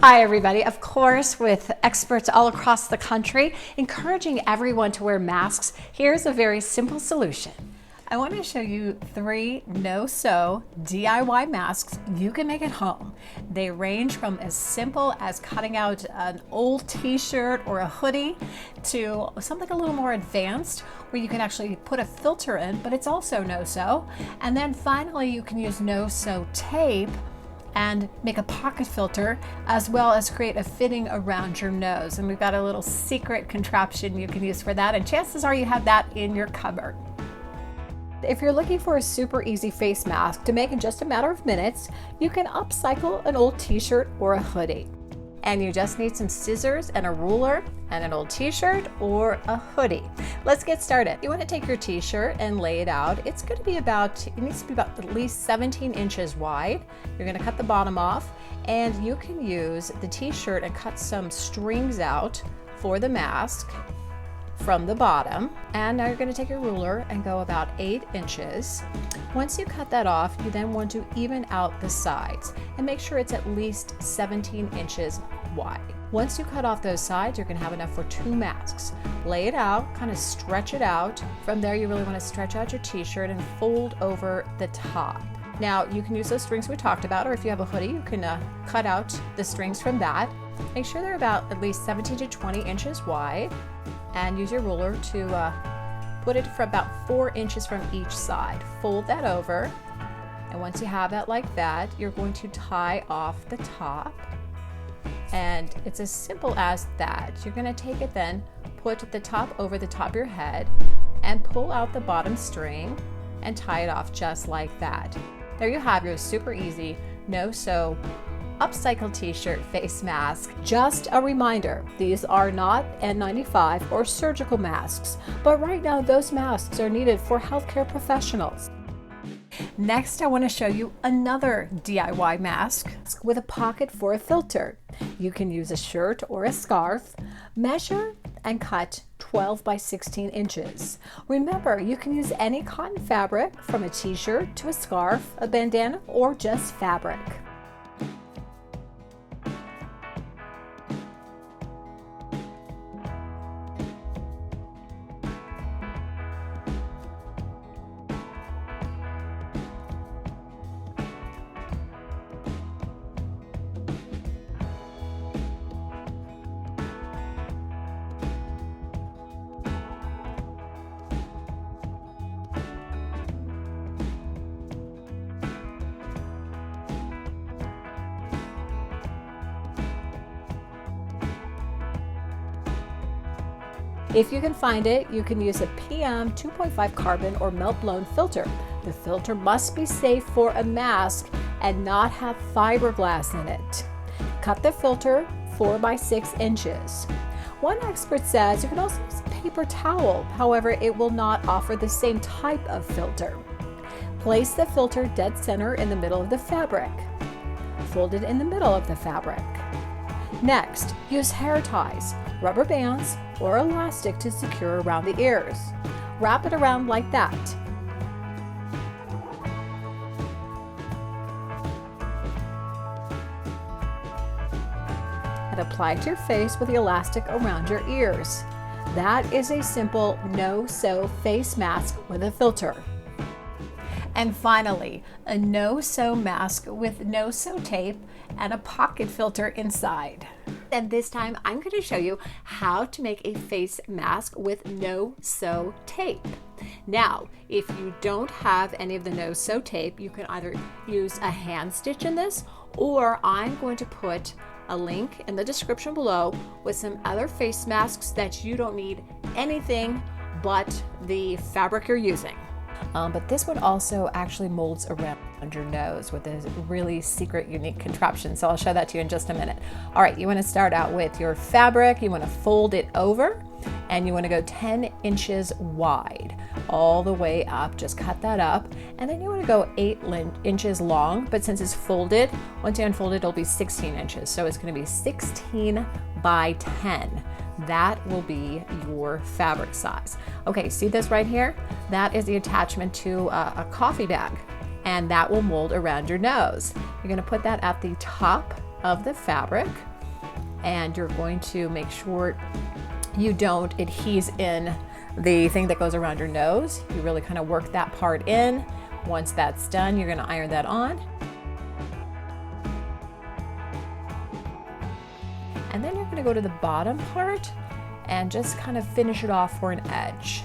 Hi everybody, of course with experts all across the country encouraging everyone to wear masks, here's a very simple solution. I want to show you 3 no-sew DIY masks you can make at home. They range from as simple as cutting out an old t-shirt or a hoodie to something a little more advanced where you can actually put a filter in, but it's also no-sew. And then finally you can use no-sew tape and make a pocket filter, as well as create a fitting around your nose. And we've got a little secret contraption you can use for that, and chances are you have that in your cupboard. If you're looking for a super easy face mask to make in just a matter of minutes, you can upcycle an old t-shirt or a hoodie. And you just need some scissors and a ruler and an old t-shirt or a hoodie. Let's get started. You want to take your t-shirt and lay it out. It needs to be about at least 17 inches wide. You're going to cut the bottom off, and you can use the t-shirt and cut some strings out for the mask from the bottom. And now you're going to take your ruler and go about 8 inches. Once you cut that off, you then want to even out the sides and make sure it's at least 17 inches wide. Once you cut off those sides, you're going to have enough for 2 masks. Lay it out, kind of stretch it out. From there, you really want to stretch out your t-shirt and fold over the top. Now, you can use those strings we talked about, or if you have a hoodie, you can cut out the strings from that. Make sure they're about at least 17 to 20 inches wide, and use your ruler to put it for about 4 inches from each side. Fold that over, and once you have that like that, you're going to tie off the top. And it's as simple as that. You're going to take it then, put the top over the top of your head, and pull out the bottom string and tie it off just like that. There you have your super easy no-sew upcycle t-shirt face mask. Just a reminder, these are not N95 or surgical masks, but right now those masks are needed for healthcare professionals. Next, I want to show you another DIY mask with a pocket for a filter. You can use a shirt or a scarf, measure and cut 12 by 16 inches. Remember, you can use any cotton fabric from a t-shirt to a scarf, a bandana, or just fabric. If you can find it, you can use a PM 2.5 carbon or melt blown filter. The filter must be safe for a mask and not have fiberglass in it. Cut the filter 4 by 6 inches. One expert says you can also use a paper towel, however, it will not offer the same type of filter. Place the filter dead center in the middle of the fabric. Fold it in the middle of the fabric. Next, use hair ties, rubber bands, or elastic to secure around the ears. Wrap it around like that. And apply it to your face with the elastic around your ears. That is a simple no-sew face mask with a filter. And finally, a no-sew mask with no-sew tape and a pocket filter inside. And this time I'm going to show you how to make a face mask with no-sew tape. Now, if you don't have any of the no-sew tape, you can either use a hand stitch in this, or I'm going to put a link in the description below with some other face masks that you don't need anything but the fabric you're using. But this one also actually molds around your nose with a really secret, unique contraption. So I'll show that to you in just a minute. All right, you want to start out with your fabric. You want to fold it over, and you want to go 10 inches wide all the way up. Just cut that up. And then you want to go 8 inches long, but since it's folded, once you unfold it, it'll be 16 inches. So it's going to be 16 by 10. That will be your fabric size. Okay, see this right here? That is the attachment to a coffee bag, and that will mold around your nose. You're gonna put that at the top of the fabric, and you're going to make sure you don't adhese in the thing that goes around your nose. You really kind of work that part in. Once that's done, you're going to iron that on. And then you're going to go to the bottom part and just kind of finish it off for an edge.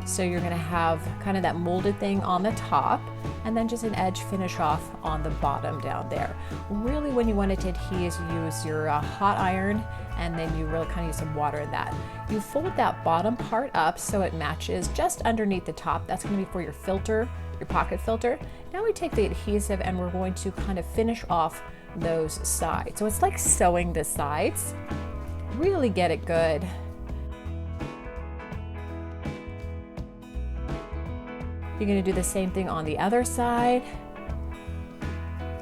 So you're going to have kind of that molded thing on the top, and then just an edge finish off on the bottom down there. Really, when you want it to adhere, use your hot iron, and then you really kind of use some water in that. You fold that bottom part up so it matches just underneath the top. That's going to be for your filter, your pocket filter. Now we take the adhesive and we're going to kind of finish off those sides. So it's like sewing the sides. Really get it good. You're going to do the same thing on the other side,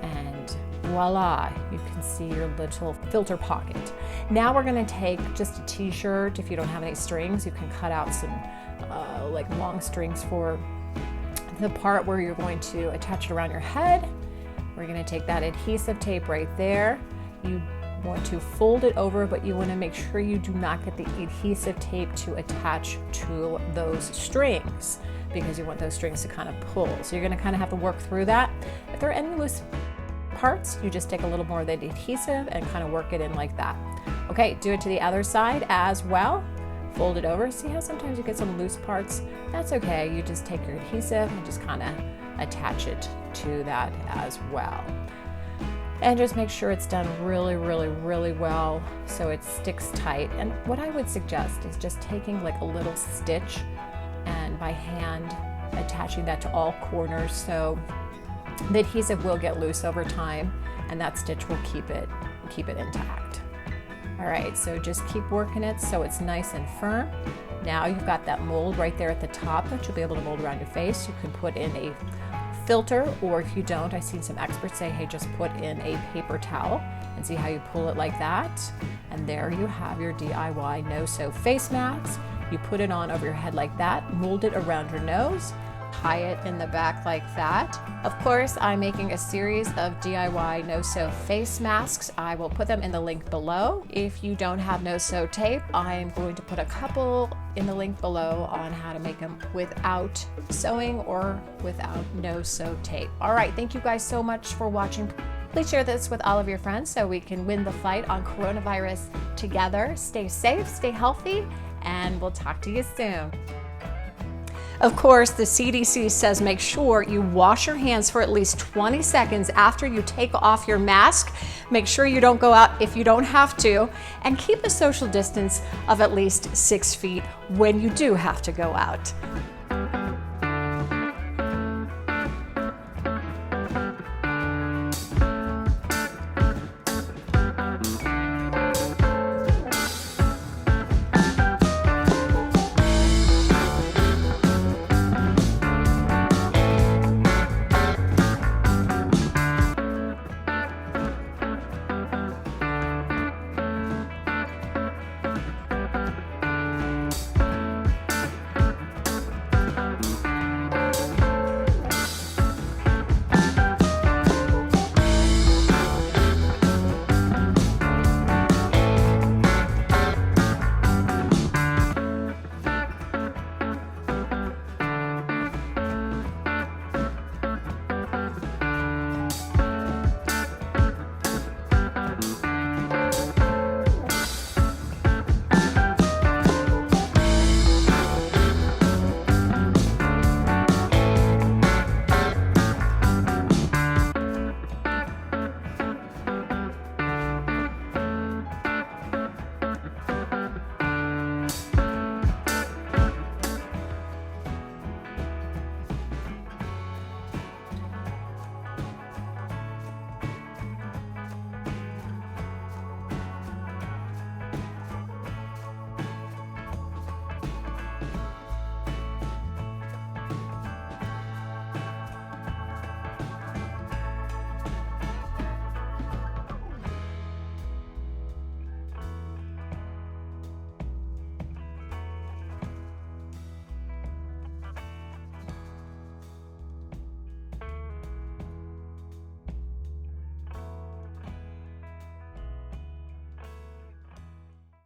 and voila, you can see your little filter pocket. Now we're going to take just a t-shirt. If you don't have any strings, you can cut out some like long strings for the part where you're going to attach it around your head. We're going to take that adhesive tape right there. You want to fold it over, but you want to make sure you do not get the adhesive tape to attach to those strings, because you want those strings to kind of pull. So you're going to kind of have to work through that. If there are any loose parts, you just take a little more of the adhesive and kind of work it in like that. Okay, do it to the other side as well. Fold it over. See how sometimes you get some loose parts? That's okay. You just take your adhesive and just kind of attach it to that as well. And just make sure it's done really, really, really well so it sticks tight. And what I would suggest is just taking like a little stitch and by hand attaching that to all corners, so the adhesive will get loose over time and that stitch will keep it intact. All right, so just keep working it so it's nice and firm. Now you've got that mold right there at the top that you'll be able to mold around your face. You can put in a filter, or if you don't, I've seen some experts say, hey, just put in a paper towel and see how you pull it like that. And there you have your DIY no-sew face mask. You put it on over your head like that, mold it around your nose, tie it in the back like that. Of course, I'm making a series of DIY no-sew face masks. I will put them in the link below. If you don't have no-sew tape, I'm going to put a couple in the link below on how to make them without sewing or without no-sew tape. All right, thank you guys so much for watching. Please share this with all of your friends so we can win the fight on coronavirus together. Stay safe, stay healthy, and we'll talk to you soon. Of course, the CDC says make sure you wash your hands for at least 20 seconds after you take off your mask. Make sure you don't go out if you don't have to, and keep a social distance of at least 6 feet when you do have to go out.